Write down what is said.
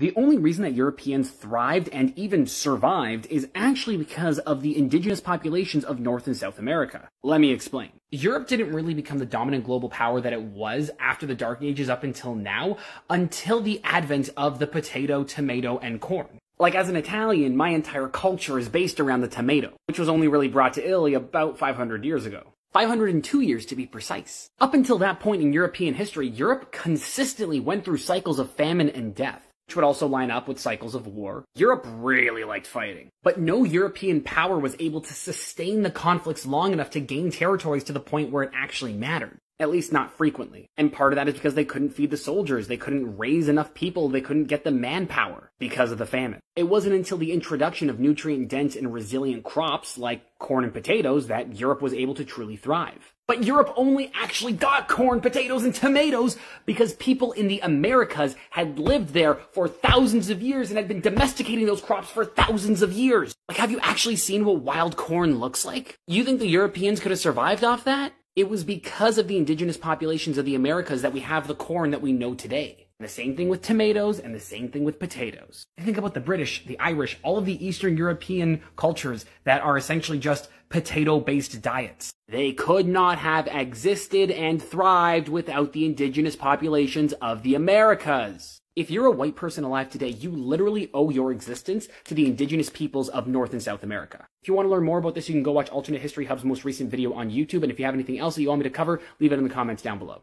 The only reason that Europeans thrived and even survived is actually because of the indigenous populations of North and South America. Let me explain. Europe didn't really become the dominant global power that it was after the Dark Ages up until now, until the advent of the potato, tomato, and corn. Like, as an Italian, my entire culture is based around the tomato, which was only really brought to Italy about 500 years ago. 502 years to be precise. Up until that point in European history, Europe consistently went through cycles of famine and death, which would also line up with cycles of war. Europe really liked fighting. But no European power was able to sustain the conflicts long enough to gain territories to the point where it actually mattered. At least not frequently. And part of that is because they couldn't feed the soldiers, they couldn't raise enough people, they couldn't get the manpower because of the famine. It wasn't until the introduction of nutrient-dense and resilient crops like corn and potatoes that Europe was able to truly thrive. But Europe only actually got corn, potatoes, and tomatoes because people in the Americas had lived there for thousands of years and had been domesticating those crops for thousands of years. Like, have you actually seen what wild corn looks like? You think the Europeans could have survived off that? It was because of the indigenous populations of the Americas that we have the corn that we know today. And the same thing with tomatoes, and the same thing with potatoes. And think about the British, the Irish, all of the Eastern European cultures that are essentially just potato-based diets. They could not have existed and thrived without the indigenous populations of the Americas. If you're a white person alive today, you literally owe your existence to the indigenous peoples of North and South America. If you want to learn more about this, you can go watch Alternate History Hub's most recent video on YouTube, and if you have anything else that you want me to cover, leave it in the comments down below.